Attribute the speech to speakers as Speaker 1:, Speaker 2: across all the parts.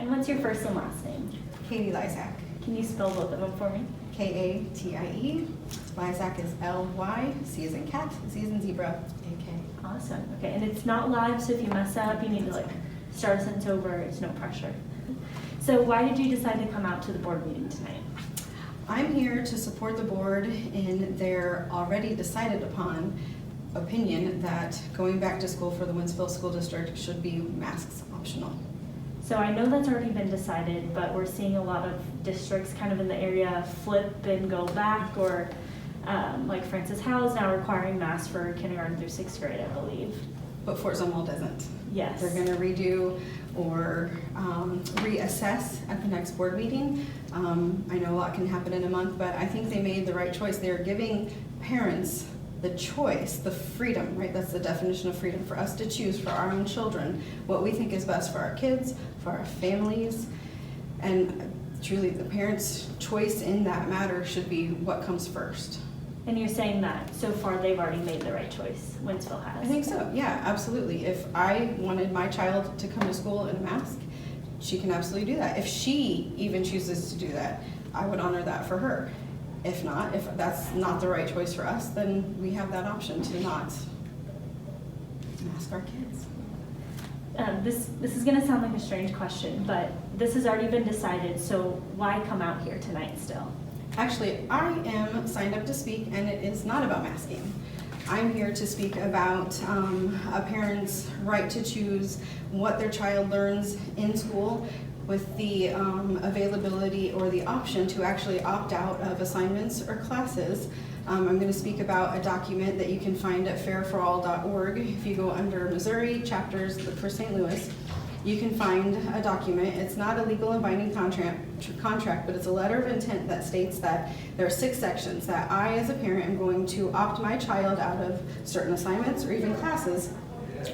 Speaker 1: And what's your first and last name?
Speaker 2: Katie Lysak.
Speaker 1: Can you spell both of them for me?
Speaker 2: K-A-T-I-E. Lysak is L-Y. C is in cat. Z is in zebra. A-K.
Speaker 1: Awesome. Okay, and it's not live, so if you mess up, you need to start a sentence over. It's no pressure. So why did you decide to come out to the board meeting tonight?
Speaker 2: I'm here to support the board in their already decided upon opinion that going back to school for the Wentzville School District should be masks optional.
Speaker 1: So I know that's already been decided, but we're seeing a lot of districts kind of in the area flip and go back, or like Francis Howell's now requiring masks for kindergarten through 6th grade, I believe.
Speaker 2: But Fort Zumwalt doesn't.
Speaker 1: Yes.
Speaker 2: They're going to redo or reassess at the next board meeting. I know a lot can happen in a month, but I think they made the right choice. They're giving parents the choice, the freedom, right? That's the definition of freedom, for us to choose for our own children what we think is best for our kids, for our families. And truly, the parents' choice in that matter should be what comes first.
Speaker 1: And you're saying that so far they've already made the right choice, Wentzville has?
Speaker 2: I think so, yeah, absolutely. If I wanted my child to come to school in a mask, she can absolutely do that. If she even chooses to do that, I would honor that for her. If not, if that's not the right choice for us, then we have that option to not mask our kids.
Speaker 1: This is going to sound like a strange question, but this has already been decided, so why come out here tonight still?
Speaker 2: Actually, I am signed up to speak, and it is not about masking. I'm here to speak about a parent's right to choose what their child learns in school, with the availability or the option to actually opt out of assignments or classes. I'm going to speak about a document that you can find at fairforall.org. If you go under Missouri chapters for St. Louis, you can find a document. It's not a legal and binding contract, but it's a letter of intent that states that there are 6 sections that I, as a parent, am going to opt my child out of certain assignments or even classes,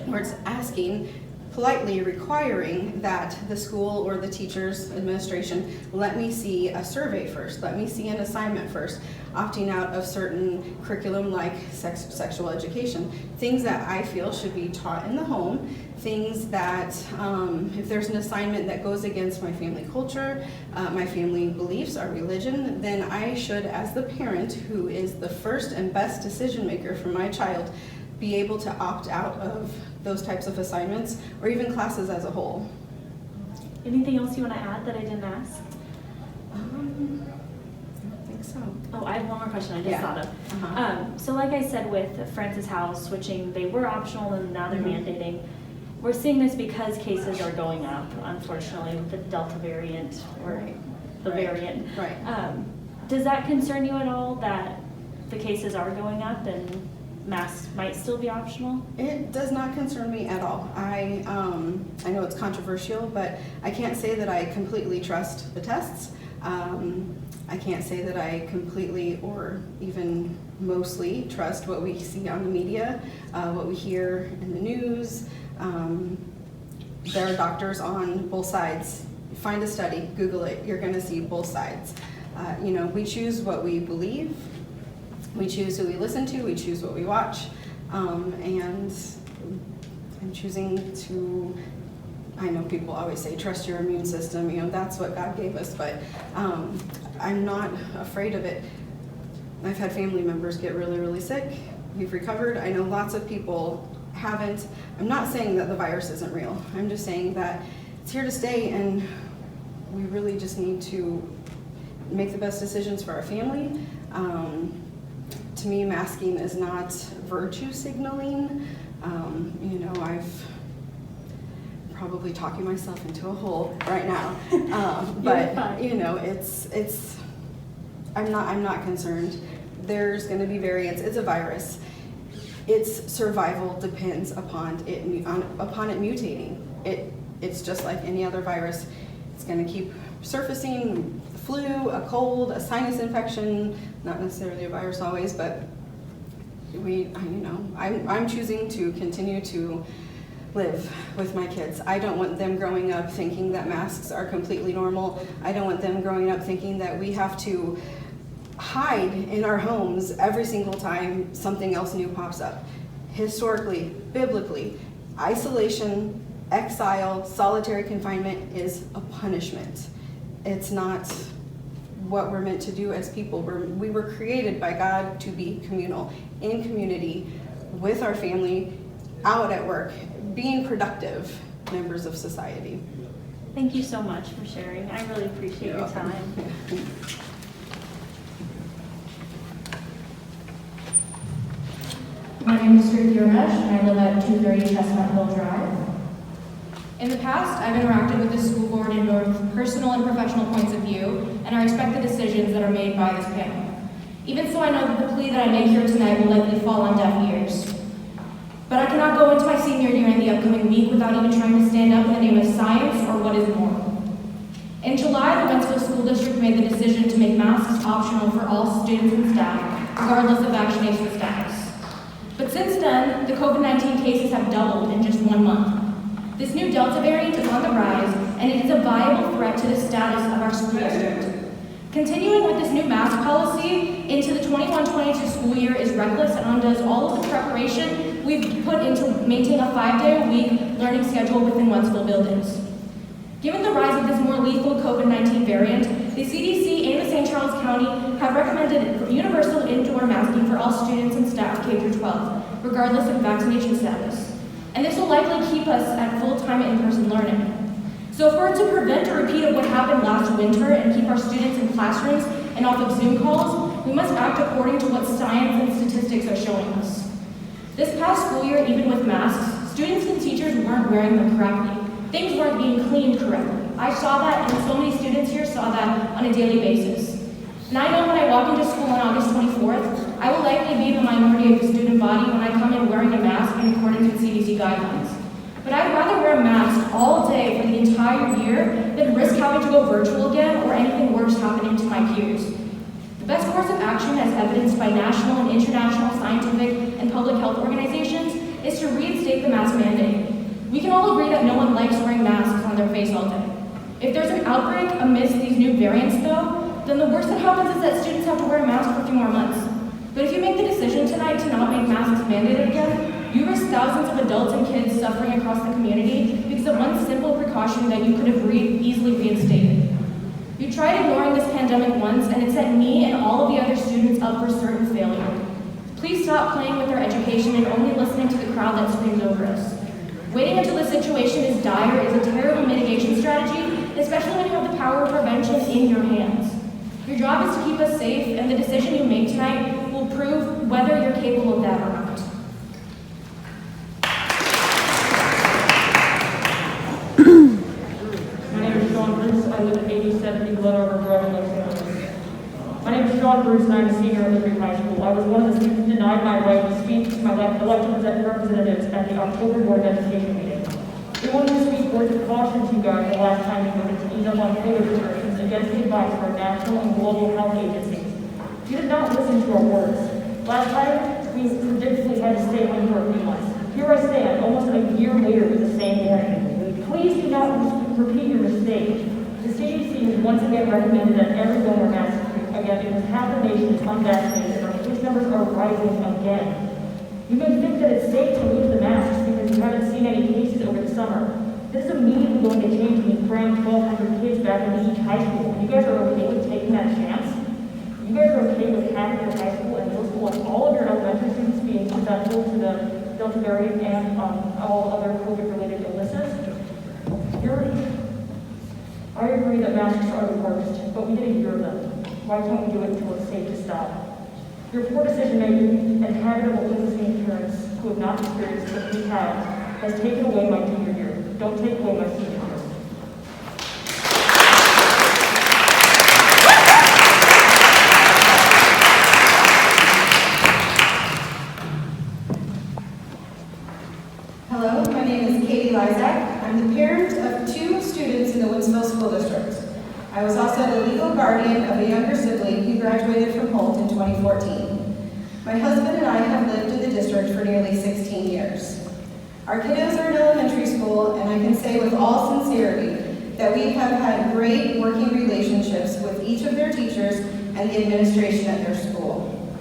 Speaker 2: where it's asking, politely requiring that the school or the teacher's administration let me see a survey first, let me see an assignment first, opting out of certain curriculum like sexual education, things that I feel should be taught in the home, things that if there's an assignment that goes against my family culture, my family beliefs, our religion, then I should, as the parent who is the first and best decision maker for my child, be able to opt out of those types of assignments or even classes as a whole.
Speaker 1: Anything else you want to add that I didn't ask?
Speaker 2: I don't think so.
Speaker 1: Oh, I have one more question I just thought of.
Speaker 2: Uh-huh.
Speaker 1: So like I said, with Francis Howell switching, they were optional and now they're mandating. We're seeing this because cases are going up, unfortunately, with the Delta variant or the variant.
Speaker 2: Right.
Speaker 1: Does that concern you at all, that the cases are going up and masks might still be optional?
Speaker 2: It does not concern me at all. I know it's controversial, but I can't say that I completely trust the tests. I can't say that I completely or even mostly trust what we see on the media, what we hear in the news. There are doctors on both sides. Find a study, Google it, you're gonna see both sides. We choose what we believe. We choose who we listen to, we choose what we watch, and I'm choosing to, I know people always say, trust your immune system, that's what God gave us, but I'm not afraid of it. I've had family members get really, really sick. We've recovered. I know lots of people haven't. I'm not saying that the virus isn't real. I'm just saying that it's here to stay, and we really just need to make the best decisions for our family. To me, masking is not virtue signaling. I've probably talking myself into a hole right now, but I'm not concerned. There's going to be variants. It's a virus. Its survival depends upon it mutating. It's just like any other virus. It's going to keep surfacing. Flu, a cold, a sinus infection, not necessarily a virus always, but I'm choosing to continue to live with my kids. I don't want them growing up thinking that masks are completely normal. I don't want them growing up thinking that we have to hide in our homes every single time something else new pops up. Historically, biblically, isolation exile, solitary confinement is a punishment. It's not what we're meant to do as people. We were created by God to be communal, in community, with our family, out at work, being productive members of society.
Speaker 1: Thank you so much for sharing. I really appreciate your time.
Speaker 3: My name is Ruth Yermesh, and I live at 230 Chestnut Hill Drive. In the past, I've interacted with the school board in both personal and professional points of view, and I respect the decisions that are made by this panel. Even so, I know that the plea that I make here tonight will likely fall on deaf ears. But I cannot go into my senior year in the upcoming week without even trying to stand up in the name of science or what is moral. In July, the Wentzville School District made the decision to make masks optional for all students and staff, regardless of vaccination status. But since then, the COVID-19 cases have doubled in just 1 month. This new Delta variant is on the rise, and it is a viable threat to the status of our school district. Continuing with this new mask policy into the 21-22 school year is reckless and undoes all of the preparation we've put into maintaining a 5-day-a-week learning schedule within Wentzville buildings. Given the rise of this more lethal COVID-19 variant, the CDC and the St. Charles County have recommended universal indoor masking for all students and staff K-12, regardless of vaccination status. And this will likely keep us at full-time in-person learning. So if we're to prevent a repeat of what happened last winter and keep our students in classrooms and off of Zoom calls, we must act according to what science and statistics are showing us. This past school year, even with masks, students and teachers weren't wearing them correctly. Things weren't being cleaned correctly. I saw that, and so many students here saw that on a daily basis. And I know when I walk into school on August 24th, I will likely be the minority of the student body when I come in wearing a mask in accordance with CDC guidelines. But I'd rather wear a mask all day for the entire year than risk having to go virtual again or anything worse happening to my peers. The best course of action, as evidenced by national and international scientific and public health organizations, is to reinstate the mask mandate. We can all agree that no one likes wearing masks on their face all day. If there's an outbreak amidst these new variants, though, then the worst that happens is that students have to wear a mask for a few more months. But if you make the decision tonight to not make masks mandated again, you risk thousands of adults and kids suffering across the community because of one simple precaution that you could have easily reinstated. You tried ignoring this pandemic once, and it set me and all of the other students up for certain failure. Please stop playing with our education and only listening to the crowd that screams over us. Waiting until the situation is dire is a terrible mitigation strategy, especially when you have the power of prevention in your hands. Your job is to keep us safe, and the decision you make tonight will prove whether you're capable of that or not.
Speaker 4: My name is Sean Bruce. I live at 8070 Glen Drive in Los Angeles. My name is Sean Bruce, and I'm a senior at Liberty High School. I was one of the students denied my right to speak to my elected representatives at the October Board of Education meeting. We wanted to speak words of caution to you guys the last time we voted to ease up on COVID restrictions against the advice of our national and global health agencies. You did not listen to our words. Last time, we predictably had to stay home for a few months. Here I stand, almost a year later with the same warning. Please do not repeat your mistake. The CDC has once again recommended that everyone wear masks again because half the nation is unvaccinated and our case numbers are rising again. You may think that it's safe to leave the masks because you haven't seen any cases over the summer. This is immediately going to change when you cram 1,200 kids back into each high school. You guys are okay with taking that chance? You guys are okay with having your high school and middle school and all of your elementary students being susceptible to the Delta variant and all other COVID-related illnesses? I agree that masks are the worst, but we did a year of them. Why can't we do it until it's safe to stop? Your poor decision-making and habit of listening to parents who have not experienced what we have has taken away my junior year. Don't take away my senior year.
Speaker 2: Hello, my name is Katie Lysak. I'm the parent of 2 students in the Wentzville School District. I was also the legal guardian of a younger sibling who graduated from Holt in 2014. My husband and I have lived in the district for nearly 16 years. Our kiddos are in elementary school, and I can say with all sincerity that we have had great working relationships with each of their teachers and the administration at their school.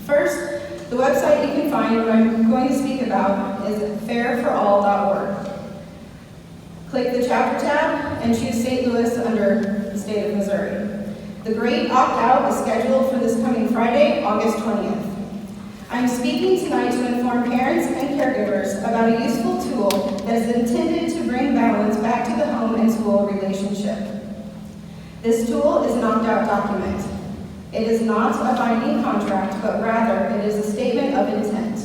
Speaker 2: First, the website you can find what I'm going to speak about is fairforall.org. Click the chapter tab and choose St. Louis under the state of Missouri. The great opt-out is scheduled for this coming Friday, August 20th. I'm speaking tonight to inform parents and caregivers about a useful tool that is intended to bring balance back to the home and school relationship. This tool is an opt-out document. It is not a binding contract, but rather it is a statement of intent.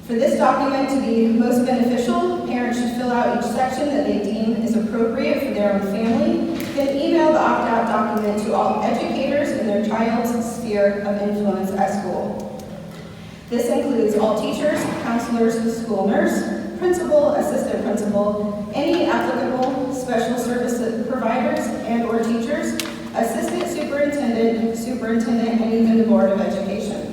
Speaker 2: For this document to be most beneficial, parents should fill out each section that they deem is appropriate for their own family, then email the opt-out document to all educators in their child's sphere of influence at school. This includes all teachers, counselors, school nurse, principal, assistant principal, any applicable special service providers and/or teachers, assistant superintendent, and even the Board of Education.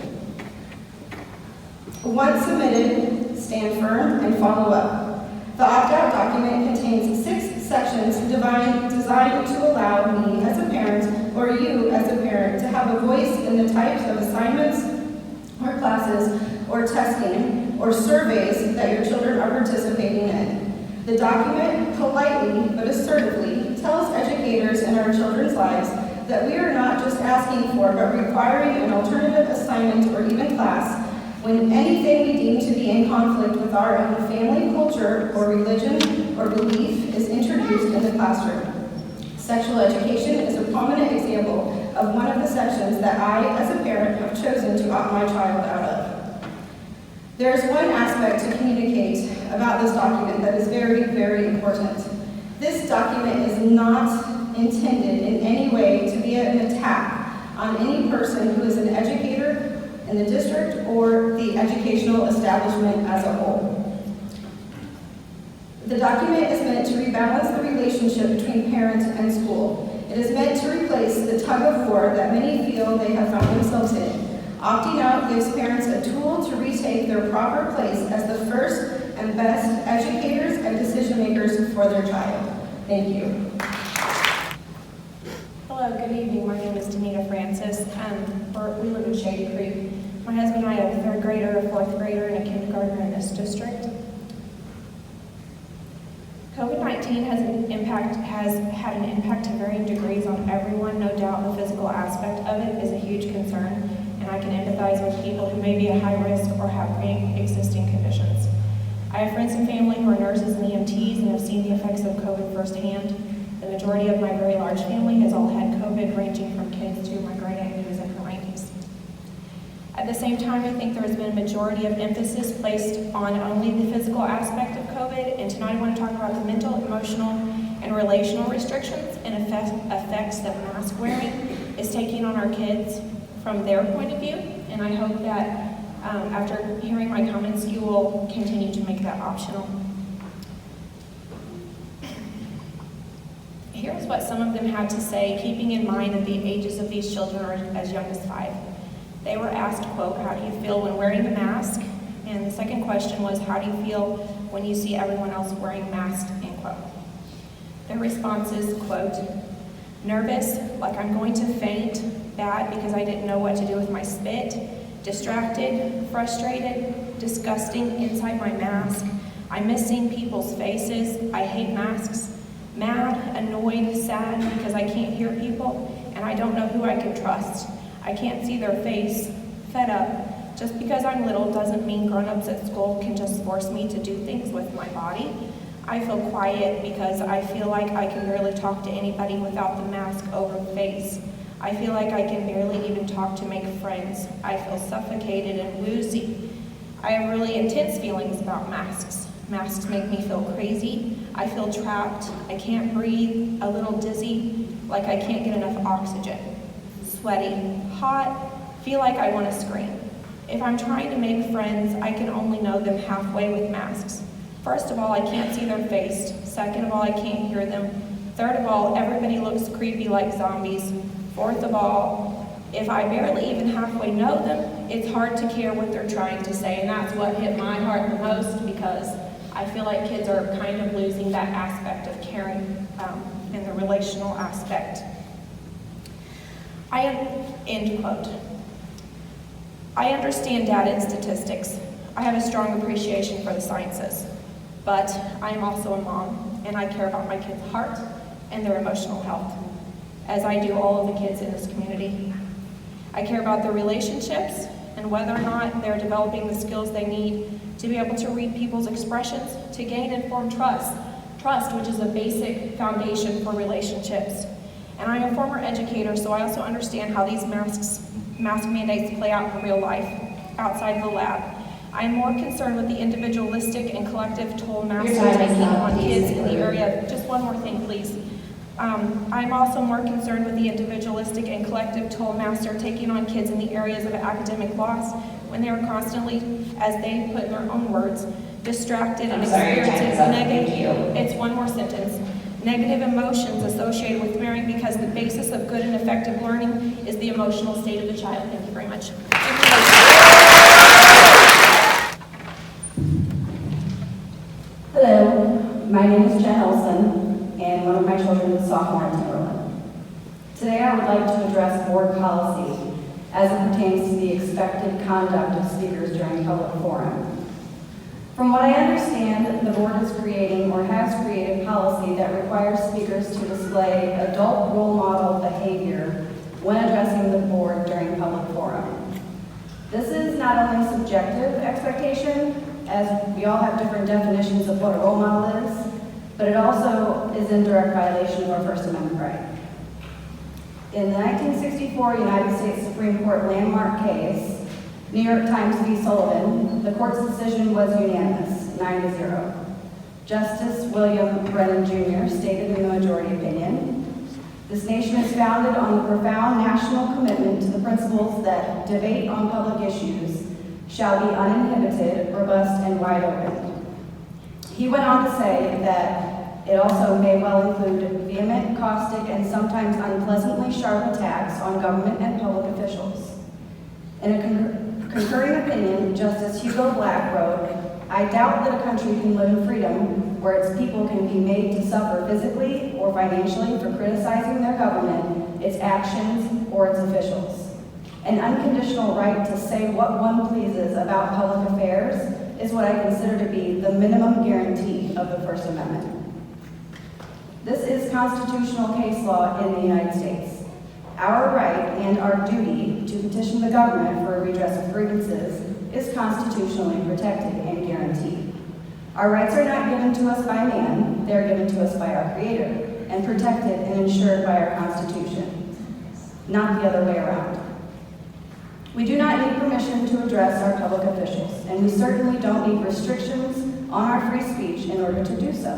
Speaker 2: Once submitted, stand firm and follow up. The opt-out document contains 6 sections designed to allow me as a parent or you as a parent to have a voice in the types of assignments or classes or testing or surveys that your children are participating in. The document politely but assertively tells educators in our children's lives that we are not just asking for but requiring an alternative assignment or even class when anything we deem to be in conflict with our own family culture or religion or belief is introduced in the classroom. Sexual education is a prominent example of one of the sections that I, as a parent, have chosen to opt my child out of. There is one aspect to communicate about this document that is very, very important. This document is not intended in any way to be an attack on any person who is an educator in the district or the educational establishment as a whole. The document is meant to rebalance the relationship between parents and school. It is meant to replace the tug of war that many feel they have found themselves in. Opting out gives parents a tool to retake their proper place as the first and best educators and decision makers for their child. Thank you.
Speaker 3: Hello, good evening. My name is Danita Francis. We live in Shady Creek. My husband and I have a 3rd grader, a 4th grader, and a kindergartner in this district. COVID-19 has had an impact to varying degrees on everyone. No doubt the physical aspect of it is a huge concern, and I can empathize with people who may be at high risk or have pre-existing conditions. I have friends and family who are nurses and EMTs and have seen the effects of COVID firsthand. The majority of my very large family has all had COVID, ranging from kids to my great aunt who is in her 90s. At the same time, I think there has been a majority of emphasis placed on only the physical aspect of COVID, and tonight I want to talk about the mental, emotional, and relational restrictions and effects that mask wearing is taking on our kids from their point of view, and I hope that after hearing my comments, you will continue to make that optional. Here's what some of them had to say, keeping in mind that the ages of these children are as young as 5. They were asked, quote, how do you feel when wearing a mask? And the second question was, how do you feel when you see everyone else wearing masks, end quote. Their responses, quote, nervous, like I'm going to faint, bad because I didn't know what to do with my spit, distracted, frustrated, disgusting inside my mask. I miss seeing people's faces. I hate masks. Mad, annoyed, sad because I can't hear people and I don't know who I can trust. I can't see their face. Fed up. Just because I'm little doesn't mean grown-ups at school can just force me to do things with my body. I feel quiet because I feel like I can barely talk to anybody without the mask over the face. I feel like I can barely even talk to make friends. I feel suffocated and woozy. I have really intense feelings about masks. Masks make me feel crazy. I feel trapped. I can't breathe, a little dizzy, like I can't get enough oxygen. Sweaty, hot, feel like I want to scream. If I'm trying to make friends, I can only know them halfway with masks. First of all, I can't see their face. Second of all, I can't hear them. Third of all, everybody looks creepy like zombies. Fourth of all, if I barely even halfway know them, it's hard to care what they're trying to say, and that's what hit my heart the most because I feel like kids are kind of losing that aspect of caring in the relational aspect. End quote. I understand data and statistics. I have a strong appreciation for the sciences, but I am also a mom. and I care about my kids' heart and their emotional health, as I do all of the kids in this community. I care about their relationships and whether or not they're developing the skills they need to be able to read people's expressions, to gain informed trust, which is a basic foundation for relationships. And I'm a former educator, so I also understand how these mask mandates play out in real life, outside the lab. I'm more concerned with the individualistic and collective toll masks are taking on kids in the area. Just one more thing, please. I'm also more concerned with the individualistic and collective toll masks are taking on kids in the areas of academic loss when they are constantly, as they put in their own words, distracted and experiencing negative. It's one more sentence. Negative emotions associated with swearing because the basis of good and effective learning is the emotional state of the child. Thank you very much.
Speaker 5: Hello, my name is Jen Elson, and one of my children is a sophomore in Timberland. Today I would like to address board policy as it pertains to the expected conduct of speakers during public forum. From what I understand, the board is creating or has created policy that requires speakers to display adult role model behavior when addressing the board during public forum. This is not only subjective expectation, as we all have different definitions of what a role model is, but it also is in direct violation of our First Amendment right. In the 1964 United States Supreme Court landmark case, New York Times v. Sullivan, the court's decision was unanimous, 9-0. Justice William Brennan Jr. stated in the majority opinion, "This nation is founded on the profound national commitment to the principles that debate on public issues shall be uninhibited, robust, and wide open." He went on to say that it also may well include vehement, caustic, and sometimes unpleasantly sharp attacks on government and public officials. In a concurring opinion, Justice Hugo Black wrote, "I doubt that a country can live in freedom where its people can be made to suffer physically or financially for criticizing their government, its actions, or its officials. An unconditional right to say what one pleases about public affairs is what I consider to be the minimum guarantee of the First Amendment." This is constitutional case law in the United States. Our right and our duty to petition the government for a redress of grievances is constitutionally protected and guaranteed. Our rights are not given to us by man, they are given to us by our Creator and protected and ensured by our Constitution, not the other way around. We do not need permission to address our public officials, and we certainly don't need restrictions on our free speech in order to do so.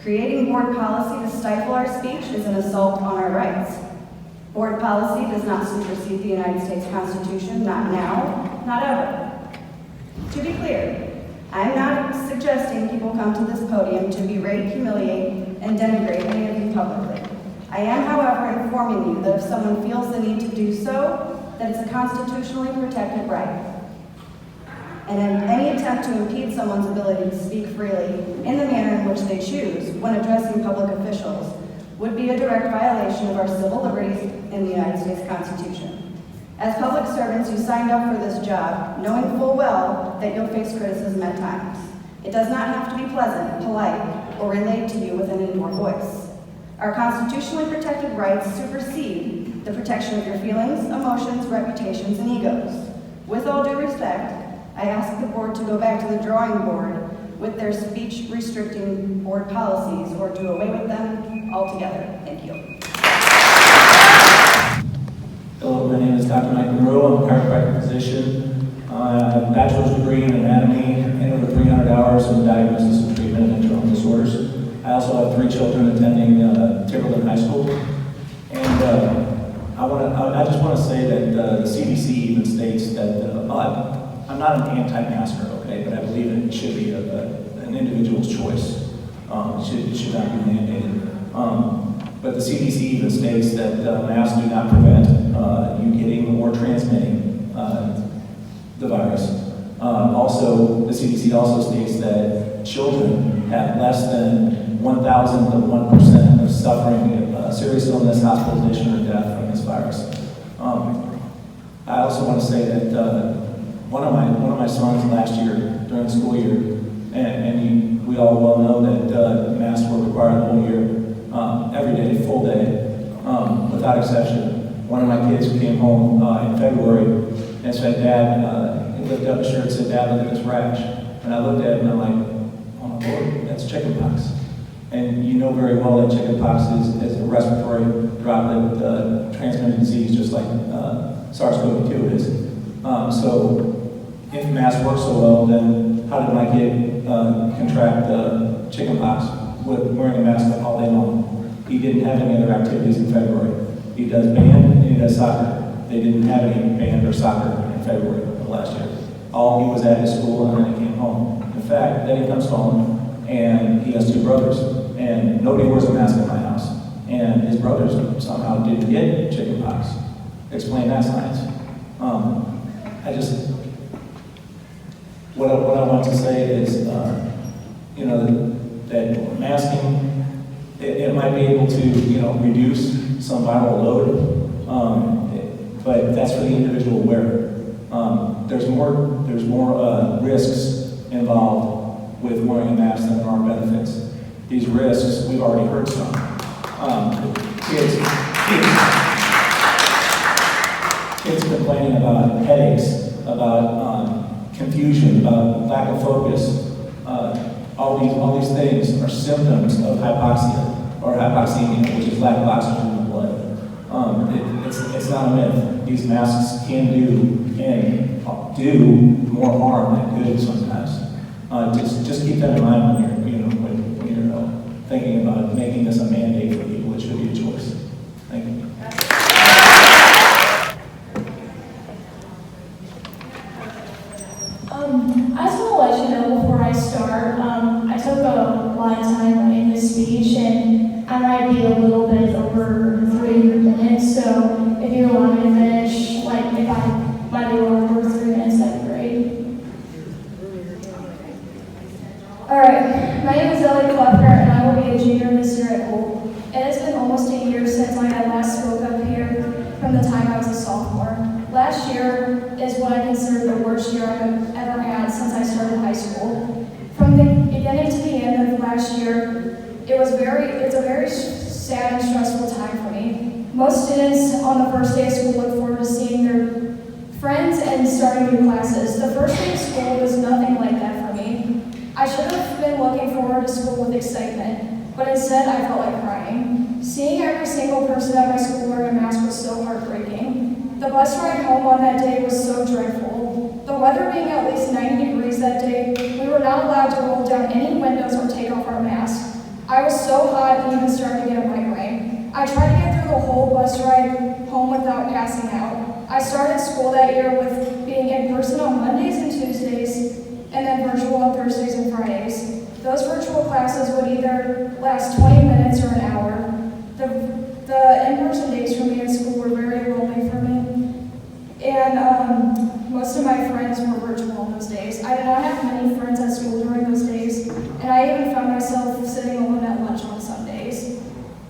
Speaker 5: Creating board policy to stifle our speech is an assault on our rights. Board policy does not supersede the United States Constitution, not now, not ever. To be clear, I'm not suggesting people come to this podium to berate, humiliate, and denigrate any of you publicly. I am, however, informing you that if someone feels the need to do so, that it's a constitutionally protected right. And any attempt to impede someone's ability to speak freely in the manner in which they choose when addressing public officials would be a direct violation of our civil liberties in the United States Constitution. As public servants, you signed up for this job, knowing full well that you'll face criticism at times. It does not have to be pleasant, polite, or relayed to you with an indoor voice. Our constitutionally protected rights supersede the protection of your feelings, emotions, reputations, and egos. With all due respect, I ask the board to go back to the drawing board with their speech-restricting board policies or do away with them altogether. Thank you.
Speaker 6: Hello, my name is Dr. Mike Monroe. I'm a chiropractic physician. I have a bachelor's degree in anatomy and over 300 hours in diagnosis and treatment of internal disorders. I also have 3 children attending Timberland High School. And I just want to say that the CDC even states that I'm not an anti-masker, okay, but I believe it should be an individual's choice. It should not be mandated. But the CDC even states that masks do not prevent you getting or transmitting the virus. Also, the CDC also states that children have less than 1,000th of 1% of suffering serious illness, hospitalization, or death from this virus. I also want to say that one of my sons last year during the school year, and we all well know that masks were came home in February and said, Dad, he lifted up his shirt and said, Dad, look at this rash. And I looked at it and I'm like, oh my Lord, that's chickenpox. And you know very well that chickenpox is a respiratory droplet transmitted disease, just like SARS-CoV-2 is. So if masks work so well, then how did my kid contract chickenpox with wearing a mask all day long? He didn't have any other activities in February. He does band and he does soccer. They didn't have any band or soccer in February of last year. All he was at his school and then he came home. In fact, then he comes home and he has 2 brothers. And nobody wears a mask in my house. And his brothers somehow didn't get chickenpox. Explain that science. What I want to say is, that masking, it might be able to, reduce some viral load, but that's for the individual wearer. There's more risks involved with wearing a mask than there are benefits. These risks we've already heard from. Kids complaining about headaches, about confusion, about lack of focus. All these things are symptoms of hypoxia or hypoxemia, which is lack of oxygen in the blood. It's not a myth. These masks can do more harm than good sometimes. Just keep that in mind when you're thinking about making this a mandate for people. It should be a choice. Thank you.
Speaker 7: I just want to let you know before I start, I took a lot of time in this speech, and I might be a little bit over 3 minutes, so if you allow me to finish, if I might be over 3 minutes, that'd be great. Alright, my name is Ellie Kleppner, and I will be a junior this year at Holt. It has been almost a year since I had last spoke up here from the time I was a sophomore. Last year is what I consider the worst year I've ever had since I started high school. From the beginning to the end of last year, it's a very sad and stressful time for me. Most students on the first day of school look forward to seeing their friends and starting new classes. The first day of school was nothing like that for me. I should have been looking forward to school with excitement, but instead I felt like crying. Seeing every single person at my school wearing a mask was so heartbreaking. The bus ride home on that day was so dreadful. The weather being at least 90 degrees that day, we were not allowed to roll down any windows or take off our masks. I was so hot and even started to get a migraine. I tried to get through the whole bus ride home without passing out. I started school that year with being in person on Mondays and Tuesdays, and then virtual on Thursdays and Fridays. Those virtual classes would either last 20 minutes or an hour. The in-person days for me in school were very lonely for me, and most of my friends were virtual on those days. I did not have many friends at school during those days, and I even found myself sitting alone at lunch on Sundays.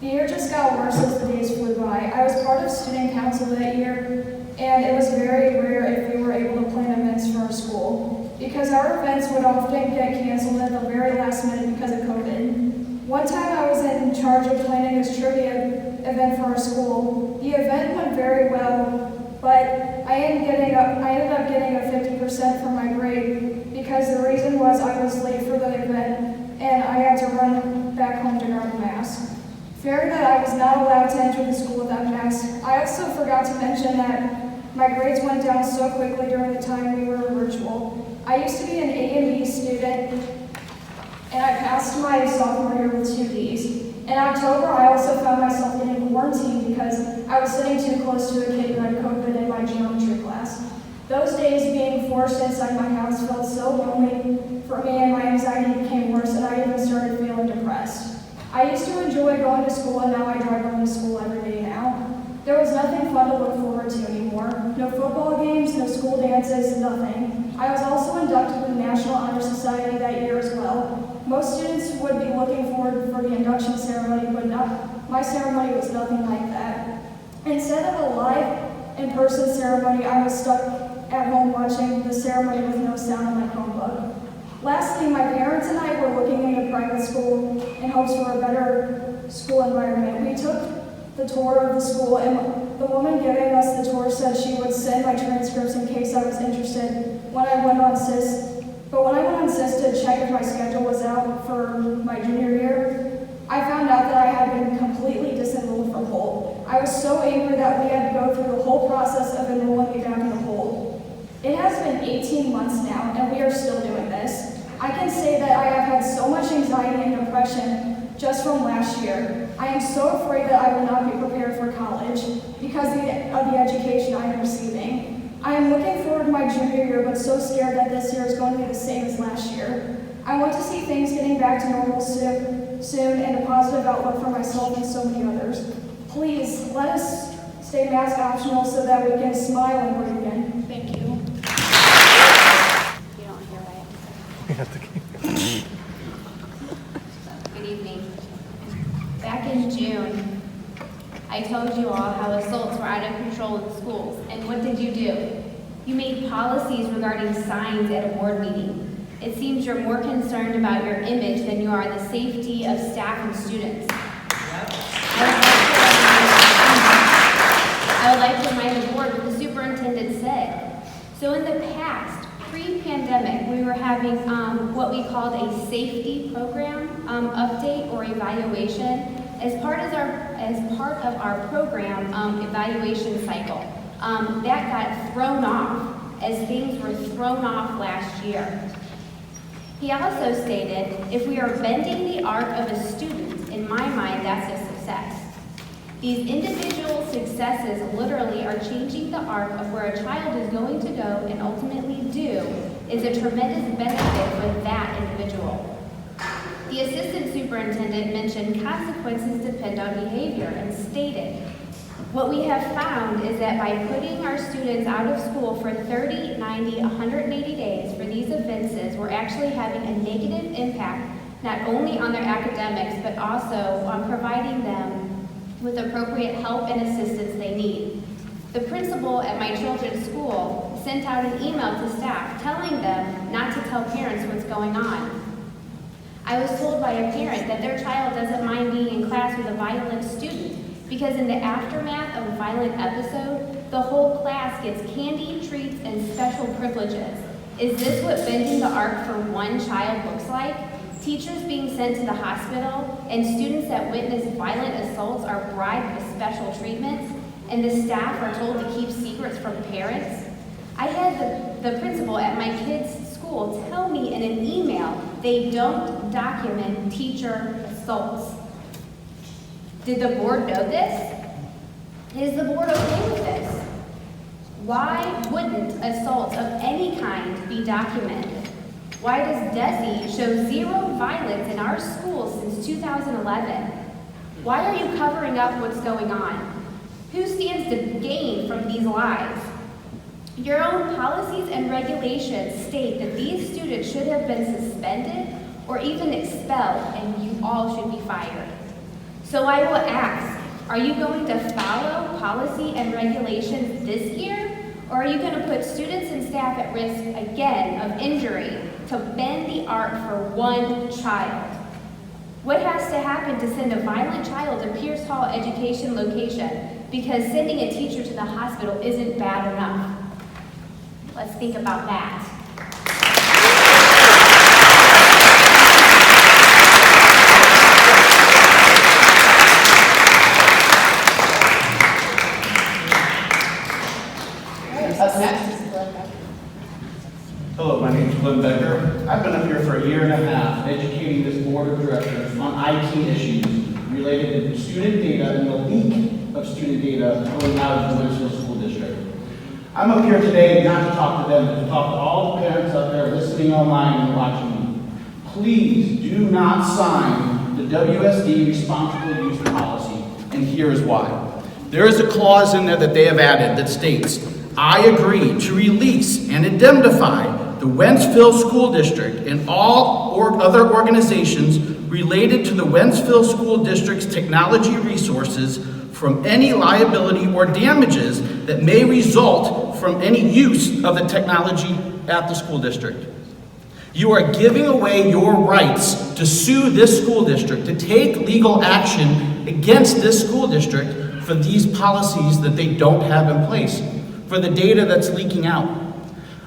Speaker 7: The year just got worse as the days flew by. I was part of student council that year, and it was very rare if we were able to plan events for our school, because our events would often get canceled at the very last minute because of COVID. One time I was in charge of planning this trivia event for our school. The event went very well, but I ended up getting a 50% for my grade because the reason was I was late for the event and I had to run back home to grab a mask. Fearing that I was not allowed to enter the school without a mask, I also forgot to mention that my grades went down so quickly during the time we were virtual. I used to be an A and B student, and I passed my sophomore year with 2 Ds. In October, I also found myself getting quarantined because I was sitting too close to a kid who had COVID in my geometry class. Those days being forced inside my house felt so lonely for me, and my anxiety became worse, and I even started feeling depressed. I used to enjoy going to school, and now I drive going to school every day now. There was nothing fun to look forward to anymore. No football games, no school dances, nothing. I was also inducted in the National Honor Society that year as well. Most students would be looking forward for the induction ceremony, but my ceremony was nothing like that. Instead of a live, in-person ceremony, I was stuck at home watching the ceremony with no sound on my Chromebook. Lastly, my parents and I were looking into private school in hopes for a better school environment. We took the tour of the school, and the woman giving us the tour said she would send my transcripts in case I was interested when I went on SIS. But when I went on SIS to check if my schedule was out for my junior year, I found out that I had been completely disenrolled from Holt. I was so angry that we had to go through the whole process of enrolling me back into Holt. It has been 18 months now, and we are still doing this. I can say that I have had so much anxiety and depression just from last year. I am so afraid that I will not be prepared for college because of the education I am receiving. I am looking forward to my junior year, but so scared that this year is going to be the same as last year. I want to see things getting back to normal soon and a positive outlook for myself and so many others. Please, let us stay mask optional so that we can smile and work again. Thank you.
Speaker 8: You don't hear what I have to say. Good evening. Back in June, I told you all how assaults were out of control in schools, and what did you do? You made policies regarding signs at a board meeting. It seems you're more concerned about your image than you are the safety of staff and students. I would like to remind the board what the superintendent said. So in the past, pre-pandemic, we were having what we called a safety program update or evaluation as part of our program evaluation cycle. That got thrown off as things were thrown off last year. He also stated, if we are bending the arc of a student, in my mind, that's a success. These individual successes literally are changing the arc of where a child is going to go and ultimately do is a tremendous benefit for that individual. The assistant superintendent mentioned consequences depend on behavior and stated, what we have found is that by putting our students out of school for 30, 90, 180 days for these offenses, we're actually having a negative impact not only on their academics, but also on providing them with appropriate help and assistance they need. The principal at my children's school sent out an email to staff telling them not to tell parents what's going on. I was told by a parent that their child doesn't mind being in class with a violent student because in the aftermath of a violent episode, the whole class gets candy, treats, and special privileges. Is this what bending the arc for one child looks like? Teachers being sent to the hospital and students that witness violent assaults are bribed with special treatments, and the staff are told to keep secrets from parents? I had the principal at my kid's school tell me in an email they don't document teacher assaults. Did the board know this? Is the board okay with this? Why wouldn't assaults of any kind be documented? Why does DESE show zero violence in our schools since 2011? Why are you covering up what's going on? Who stands to gain from these lies? Your own policies and regulations state that these students should have been suspended or even expelled, and you all should be fired. So I will ask, are you going to follow policy and regulations this year, or are you going to put students and staff at risk again of injury to bend the arc for one child? What has to happen to send a violent child to Pierce Hall Education location because sending a teacher to the hospital isn't bad enough? Let's think about that.
Speaker 9: Hello, my name is Glenn Becker. I've been up here for a year and a half educating this board of directors on IT issues related to student data and the leak of student data going out of the Wentzville School District. I'm up here today not to talk to them, but to talk to all the parents out there listening online and watching me. Please do not sign the WSD responsible use policy, and here is why. There is a clause in there that they have added that states, I agree to release and indemnify the Wentzville School District and all other organizations related to the Wentzville School District's technology resources from any liability or damages that may result from any use of the technology at the school district. You are giving away your rights to sue this school district, to take legal action against this school district for these policies that they don't have in place, for the data that's leaking out.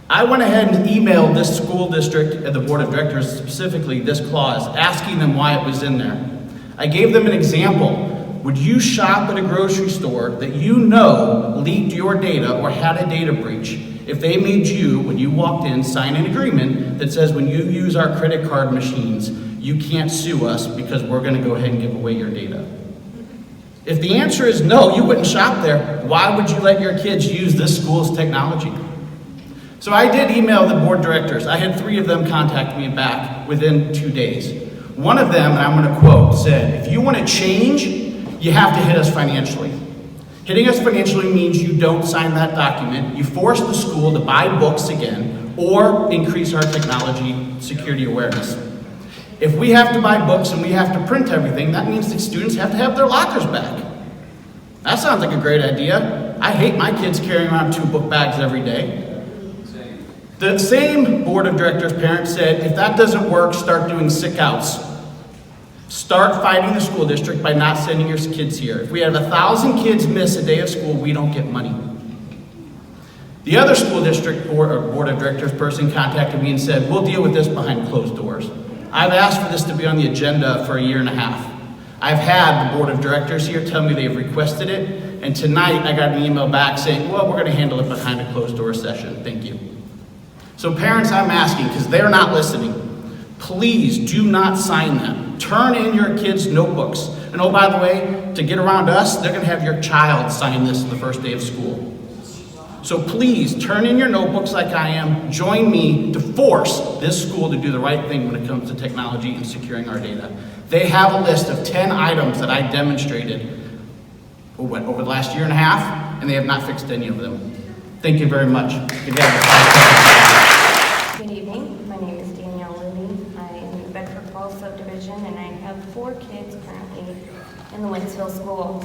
Speaker 9: I went ahead and emailed this school district and the board of directors, specifically this clause, asking them why it was in there. I gave them an example. Would you shop at a grocery store that you know leaked your data or had a data breach if they made you, when you walked in, sign an agreement that says when you use our credit card machines, you can't sue us because we're going to go ahead and give away your data? If the answer is no, you wouldn't shop there, why would you let your kids use this school's technology? So I did email the board directors. I had 3 of them contact me back within 2 days. One of them, and I'm going to quote, said, if you want to change, you have to hit us financially. Hitting us financially means you don't sign that document, you force the school to buy books again, or increase our technology security awareness. If we have to buy books and we have to print everything, that means that students have to have their lockers back. That sounds like a great idea. I hate my kids carrying around 2 book bags every day. The same board of directors parents said, if that doesn't work, start doing sick outs. Start fighting the school district by not sending your kids here. If we have 1,000 kids miss a day of school, we don't get money. The other school district board of directors person contacted me and said, we'll deal with this behind closed doors. I've asked for this to be on the agenda for a year and a half. I've had the board of directors here tell me they've requested it, and tonight I got an email back saying, well, we're going to handle it behind a closed door session. Thank you. So parents, I'm asking, because they're not listening, please do not sign them. Turn in your kids' notebooks. And oh, by the way, to get around us, they're going to have your child sign this the first day of school. So please, turn in your notebooks like I am. Join me to force this school to do the right thing when it comes to technology and securing our data. They have a list of 10 items that I demonstrated over the last year and a half, and they have not fixed any of them. Thank you very much.
Speaker 10: Good evening. My name is Danielle Lilly. I am in the Bedford Falls subdivision, and I have 4 kids currently in the Wentzville school.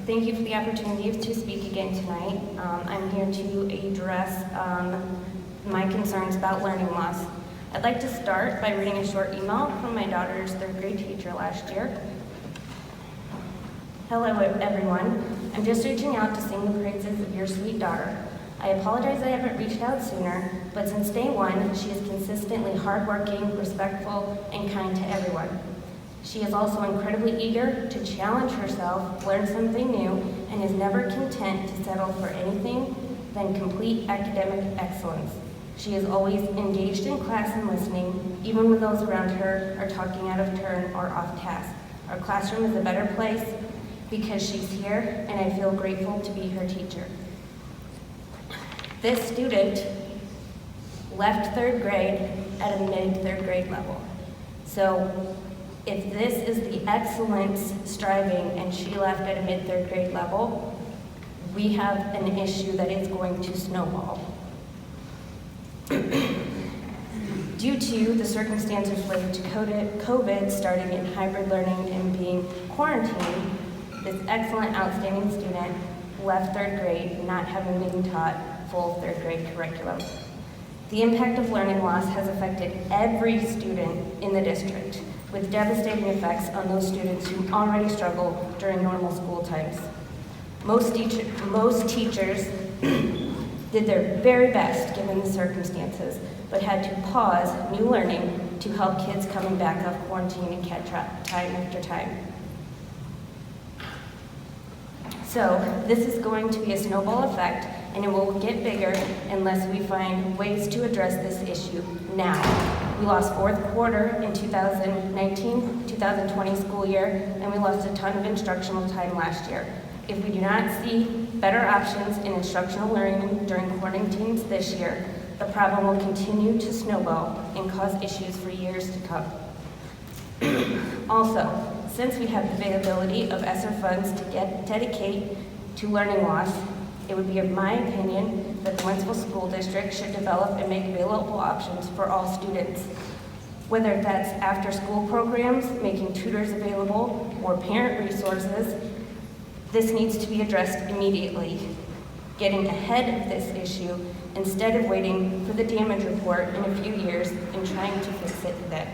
Speaker 10: Thank you for the opportunity to speak again tonight. I'm here to address my concerns about learning loss. I'd like to start by reading a short email from my daughter's 3rd grade teacher last year. Hello everyone. I'm just reaching out to sing the praises of your sweet daughter. I apologize I haven't reached out sooner, but since day one, she is consistently hardworking, respectful, and kind to everyone. She is also incredibly eager to challenge herself, learn something new, and is never content to settle for anything than complete academic excellence. She is always engaged in class and listening, even when those around her are talking out of turn or off task. Our classroom is a better place because she's here, and I feel grateful to be her teacher. This student left 3rd grade at a mid-3rd grade level. So if this is the excellence striving and she left at a mid-3rd grade level, we have an issue that is going to snowball. Due to the circumstances related to COVID, starting in hybrid learning and being quarantined, this excellent, outstanding student left 3rd grade not having been taught full 3rd grade curriculum. The impact of learning loss has affected every student in the district, with devastating effects on those students who already struggle during normal school times. Most teachers did their very best given the circumstances, but had to pause new learning to help kids coming back off quarantine and catch up time after time. So this is going to be a snowball effect, and it will get bigger unless we find ways to address this issue now. We lost 4th quarter in 2019-2020 school year, and we lost a ton of instructional time last year. If we do not see better options in instructional learning during quarantines this year, the problem will continue to snowball and cause issues for years to come. Also, since we have the availability of ESSER funds to dedicate to learning loss, it would be of my opinion that the Wentzville School District should develop and make available options for all students. Whether that's after-school programs, making tutors available, or parent resources, this needs to be addressed immediately. Getting ahead of this issue instead of waiting for the damage report in a few years and trying to fix it then.